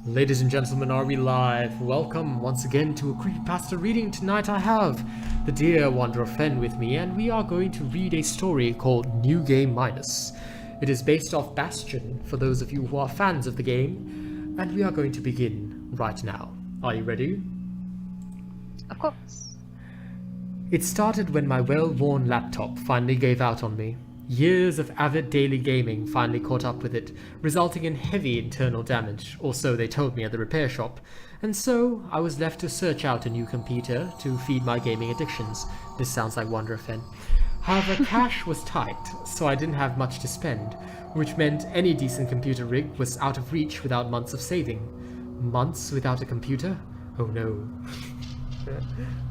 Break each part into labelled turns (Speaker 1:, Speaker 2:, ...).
Speaker 1: Ladies and gentlemen, are we live? Welcome once again to a Creepypasta reading. Tonight I have the dear Wanderer-Fehn with me, and we are going to read a story called New Game Minus. It is based off Bastion, for those of you who are fans of the game, and we are going to begin right now. Are you ready?
Speaker 2: Of course.
Speaker 1: It started when my well-worn laptop finally gave out on me. Years of avid daily gaming finally caught up with it, resulting in heavy internal damage, or so they told me at the repair shop, and so I was left to search out a new computer to feed my gaming addictions. This sounds like Wanderer-Fehn. However, cash was tight, so I didn't have much to spend, which meant any decent computer rig was out of reach without months of saving. Months without a computer? Oh no.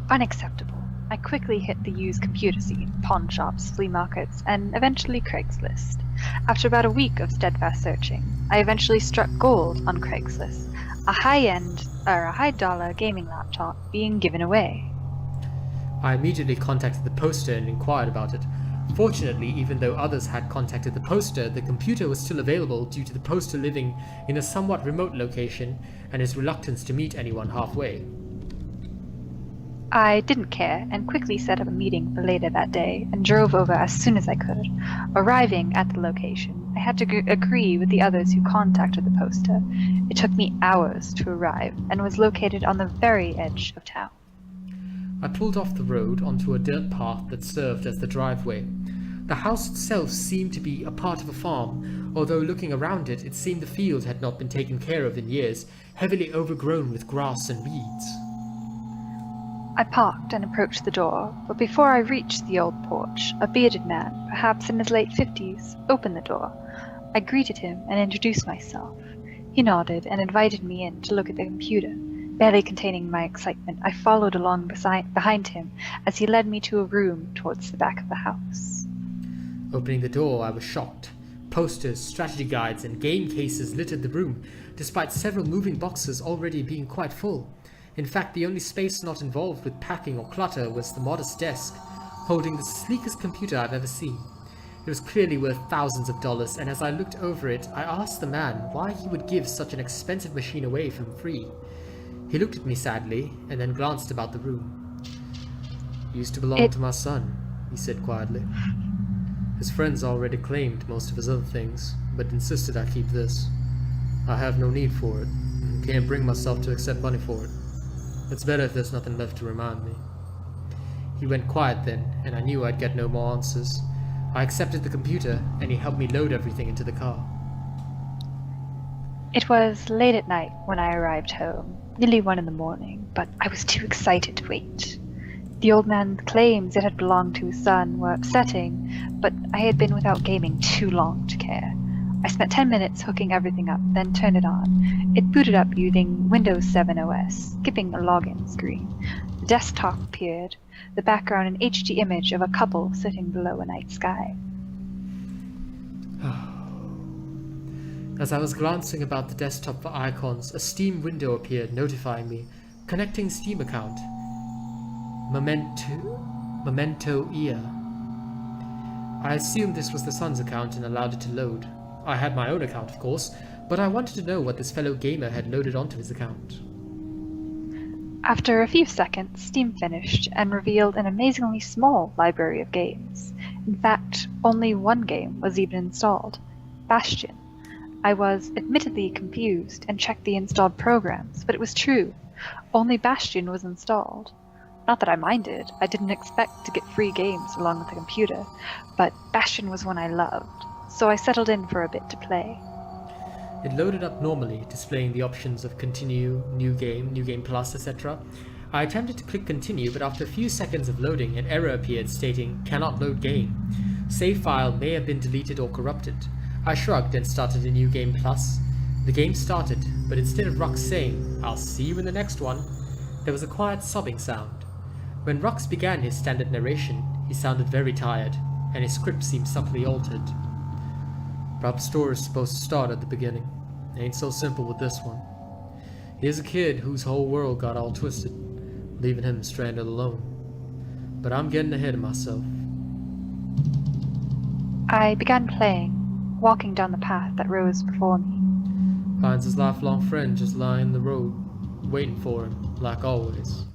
Speaker 2: Unacceptable. I quickly hit the used computer scene, pawn shops, flea markets, and eventually Craigslist. After about a week of steadfast searching, I eventually struck gold on Craigslist, a high-dollar gaming laptop being given away.
Speaker 1: I immediately contacted the poster and inquired about it. Fortunately, even though others had contacted the poster, the computer was still available due to the poster living in a somewhat remote location and his reluctance to meet anyone halfway.
Speaker 2: I didn't care and quickly set up a meeting for later that day and drove over as soon as I could. Arriving at the location, I had to agree with the others who contacted the poster. It took me hours to arrive and was located on the very edge of town.
Speaker 1: I pulled off the road onto a dirt path that served as the driveway. The house itself seemed to be a part of a farm, although looking around it, it seemed the field had not been taken care of in years, heavily overgrown with grass and weeds.
Speaker 2: I parked and approached the door, but before I reached the old porch, a bearded man, perhaps in his late 50s, opened the door. I greeted him and introduced myself. He nodded and invited me in to look at the computer. Barely containing my excitement, I followed along behind him as he led me to a room towards the back of the house.
Speaker 1: Opening the door, I was shocked. Posters, strategy guides, and game cases littered the room, despite several moving boxes already being quite full. In fact, the only space not involved with packing or clutter was the modest desk, holding the sleekest computer I've ever seen. It was clearly worth thousands of dollars, and as I looked over it, I asked the man why he would give such an expensive machine away for free. He looked at me sadly, and then glanced about the room. "It used to belong to my son," he said quietly. "His friends already claimed most of his other things, but insisted I keep this. I have no need for it, and can't bring myself to accept money for it. It's better if there's nothing left to remind me." He went quiet then, and I knew I'd get no more answers. I accepted the computer, and he helped me load everything into the car.
Speaker 2: It was late at night when I arrived home, nearly 1 in the morning, but I was too excited to wait. The old man's claims it had belonged to his son were upsetting, but I had been without gaming too long to care. I spent 10 minutes hooking everything up, then turned it on. It booted up using Windows 7 OS, skipping a login screen. The desktop appeared, the background an HD image of a couple sitting below a night sky.
Speaker 1: As I was glancing about the desktop for icons, a Steam window appeared notifying me. Connecting Steam account. Memento Ia. I assumed this was the son's account and allowed it to load. I had my own account, of course, but I wanted to know what this fellow gamer had loaded onto his account.
Speaker 2: After a few seconds, Steam finished and revealed an amazingly small library of games. In fact, only one game was even installed, Bastion. I was admittedly confused and checked the installed programs, but it was true. Only Bastion was installed. Not that I minded, I didn't expect to get free games along with the computer, but Bastion was one I loved, so I settled in for a bit to play.
Speaker 1: It loaded up normally, displaying the options of continue, new game plus, etc. I attempted to click continue, but after a few seconds of loading, an error appeared stating, "Cannot load game. Save file may have been deleted or corrupted." I shrugged and started a new game plus. The game started, but instead of Rux saying, "I'll see you in the next one," there was a quiet sobbing sound. When Rux began his standard narration, he sounded very tired, and his script seemed subtly altered. "Perhaps the story is supposed to start at the beginning. It ain't so simple with this one. Here's a kid whose whole world got all twisted, leaving him stranded alone. But I'm getting ahead of myself."
Speaker 2: I began playing, walking down the path that rose before me.
Speaker 1: Finds his lifelong friend just lying in the road, waiting for him, like always.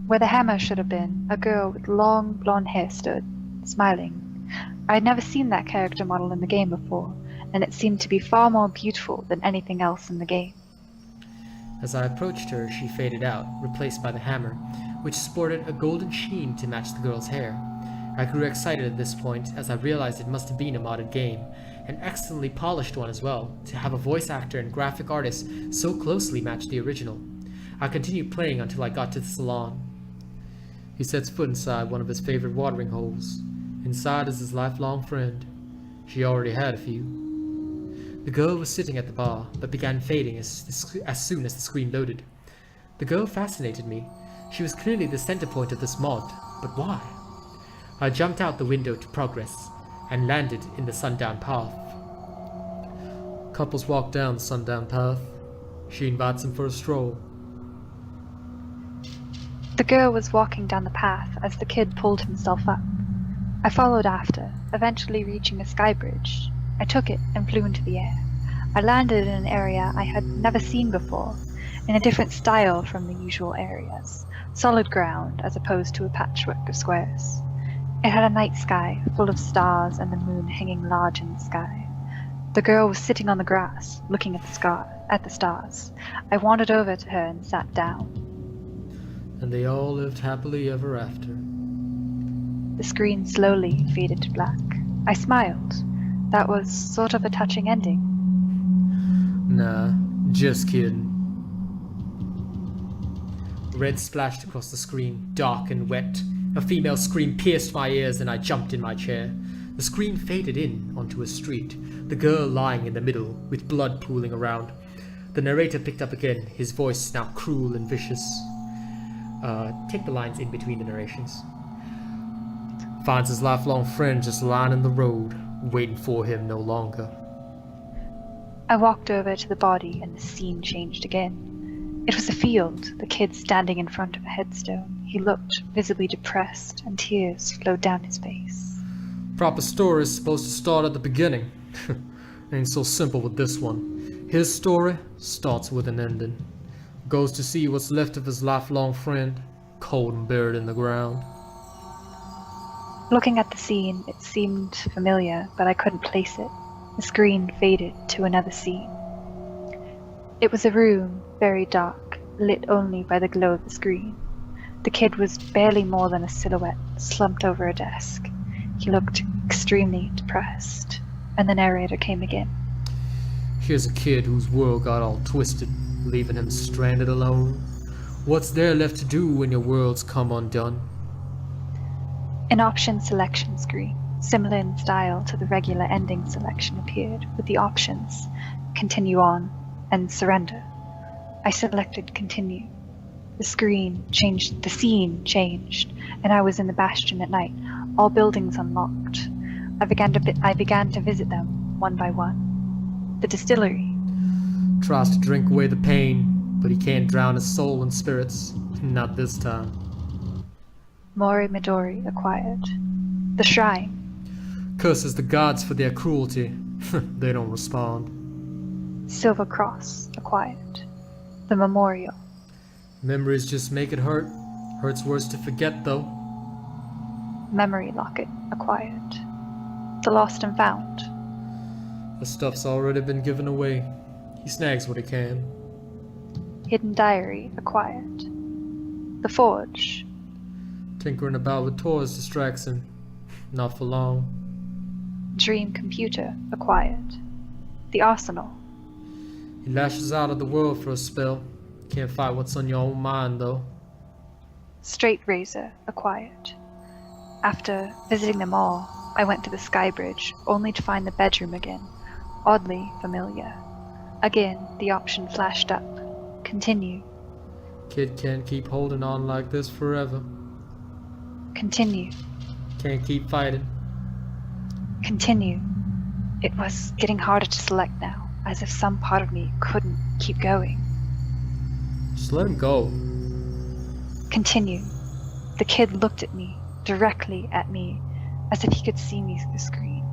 Speaker 2: Where the hammer should have been, a girl with long blonde hair stood, smiling. I had never seen that character model in the game before, and it seemed to be far more beautiful than anything else in the game.
Speaker 1: As I approached her, she faded out, replaced by the hammer, which sported a golden sheen to match the girl's hair. I grew excited at this point as I realized it must have been a modded game, an excellently polished one as well, to have a voice actor and graphic artist so closely match the original. I continued playing until I got to the salon. He sets foot inside one of his favorite watering holes. Inside is his lifelong friend. She already had a few. The girl was sitting at the bar, but began fading as soon as the screen loaded. The girl fascinated me. She was clearly the center point of this mod, but why? I jumped out the window to progress, and landed in the sundown path. Couples walk down the sundown path. She invites him for a stroll.
Speaker 2: The girl was walking down the path as the kid pulled himself up. I followed after, eventually reaching a sky bridge. I took it and flew into the air. I landed in an area I had never seen before, in a different style from the usual areas, solid ground as opposed to a patchwork of squares. It had a night sky full of stars and the moon hanging large in the sky. The girl was sitting on the grass, looking at the stars. I wandered over to her and sat down.
Speaker 1: And they all lived happily ever after.
Speaker 2: The screen slowly faded to black. I smiled. That was sort of a touching ending.
Speaker 1: Nah, just kidding. Red splashed across the screen, dark and wet. A female scream pierced my ears and I jumped in my chair. The screen faded in onto a street, the girl lying in the middle, with blood pooling around. The narrator picked up again, his voice now cruel and vicious. Take the lines in between the narrations. Finds his lifelong friend just lying in the road, waiting for him no longer.
Speaker 2: I walked over to the body and the scene changed again. It was a field, the kid standing in front of a headstone. He looked visibly depressed and tears flowed down his face.
Speaker 1: Proper story is supposed to start at the beginning. Ain't so simple with this one. His story starts with an ending. Goes to see what's left of his lifelong friend, cold and buried in the ground.
Speaker 2: Looking at the scene, it seemed familiar, but I couldn't place it. The screen faded to another scene. It was a room, very dark, lit only by the glow of the screen. The kid was barely more than a silhouette, slumped over a desk. He looked extremely depressed, and the narrator came again.
Speaker 1: Here's a kid whose world got all twisted, leaving him stranded alone. What's there left to do when your world's come undone?
Speaker 2: An option selection screen, similar in style to the regular ending selection, appeared with the options Continue On and Surrender. I selected Continue. The scene changed, and I was in the bastion at night, all buildings unlocked. I began to visit them one by one. The distillery.
Speaker 1: Tries to drink away the pain, but he can't drown his soul and spirits. Not this time.
Speaker 2: Mori Midori acquired. The shrine.
Speaker 1: Curses the gods for their cruelty. They don't respond.
Speaker 2: Silver Cross acquired. The memorial.
Speaker 1: Memories just make it hurt. Hurts worse to forget though.
Speaker 2: Memory locket acquired. The lost and found.
Speaker 1: The stuff's already been given away. He snags what he can.
Speaker 2: Hidden diary acquired. The forge.
Speaker 1: Tinkering about with toys distracts him. Not for long.
Speaker 2: Dream computer acquired. The arsenal.
Speaker 1: He lashes out of the world for a spell. Can't fight what's on your own mind though.
Speaker 2: Straight razor acquired. After visiting them all, I went to the sky bridge, only to find the bedroom again, oddly familiar. Again, the option flashed up. Continue.
Speaker 1: Kid can't keep holding on like this forever.
Speaker 2: Continue.
Speaker 1: Can't keep fighting.
Speaker 2: Continue. It was getting harder to select now, as if some part of me couldn't keep going.
Speaker 1: Just let him go.
Speaker 2: Continue. The kid looked at me, directly at me, as if he could see me through the screen.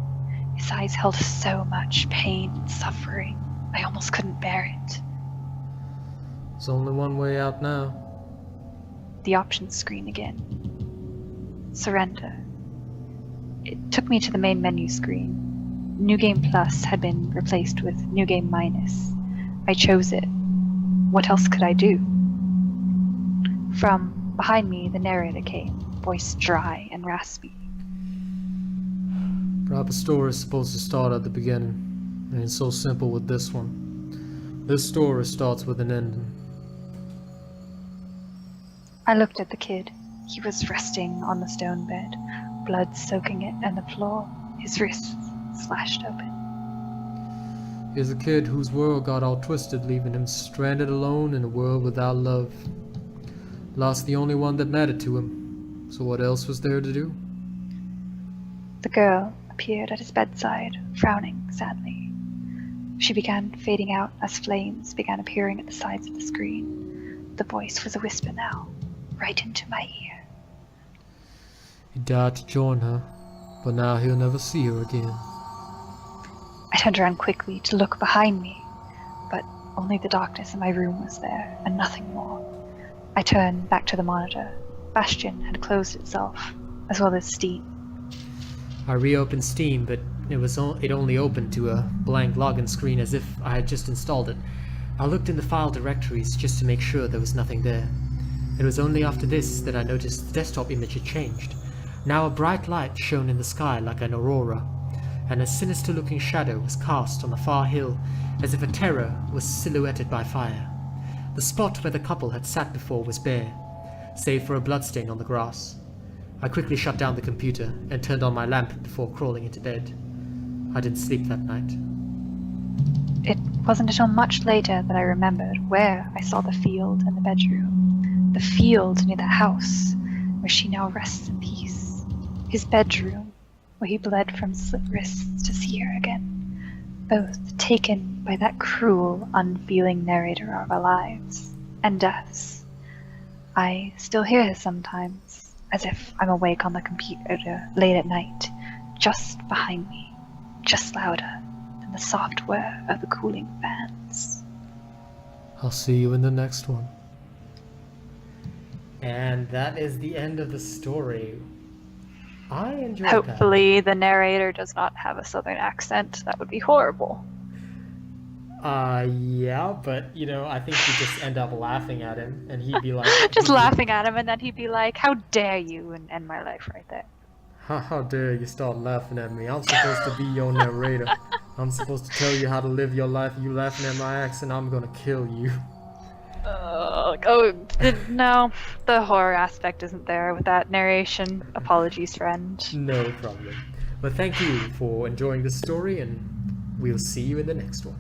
Speaker 2: His eyes held so much pain and suffering. I almost couldn't bear it.
Speaker 1: There's only one way out now.
Speaker 2: The options screen again. Surrender. It took me to the main menu screen. New Game Plus had been replaced with New Game Minus. I chose it. What else could I do? From behind me, the narrator came, voice dry and raspy.
Speaker 1: Proper story is supposed to start at the beginning. It ain't so simple with this one. This story starts with an ending.
Speaker 2: I looked at the kid. He was resting on the stone bed, blood soaking it and the floor, his wrists slashed open.
Speaker 1: Here's a kid whose world got all twisted, leaving him stranded alone in a world without love. Lost the only one that mattered to him, so what else was there to do?
Speaker 2: The girl appeared at his bedside, frowning sadly. She began fading out as flames began appearing at the sides of the screen. The voice was a whisper now, right into my ear.
Speaker 1: He died to join her, but now he'll never see her again.
Speaker 2: I turned around quickly to look behind me, but only the darkness in my room was there, and nothing more. I turned back to the monitor. Bastion had closed itself, as well as Steam.
Speaker 1: I reopened Steam, but it only opened to a blank login screen as if I had just installed it. I looked in the file directories just to make sure there was nothing there. It was only after this that I noticed the desktop image had changed. Now a bright light shone in the sky like an aurora, and a sinister-looking shadow was cast on the far hill, as if a terror was silhouetted by fire. The spot where the couple had sat before was bare, save for a bloodstain on the grass. I quickly shut down the computer and turned on my lamp before crawling into bed. I didn't sleep that night.
Speaker 2: It wasn't until much later that I remembered where I saw the field and the bedroom. The field near the house, where she now rests in peace. His bedroom, where he bled from slit wrists to see her again. Both taken by that cruel, unfeeling narrator of our lives and deaths. I still hear her sometimes, as if I'm awake on the computer late at night, just behind me, just louder than the soft whir of the cooling fans.
Speaker 1: I'll see you in the next one. And that is the end of the story. I enjoyed that.
Speaker 2: Hopefully the narrator does not have a southern accent. That would be horrible.
Speaker 1: Yeah, but, I think you just end up laughing at him, and he'd be like...
Speaker 2: Just laughing at him, and then he'd be like, how dare you, and end my life right there.
Speaker 1: How dare you start laughing at me? I'm supposed to be your narrator. I'm supposed to tell you how to live your life. You laughing at my accent, I'm gonna kill you.
Speaker 2: No, the horror aspect isn't there with that narration. Apologies, friend.
Speaker 1: No problem. But thank you for enjoying this story, and we'll see you in the next one.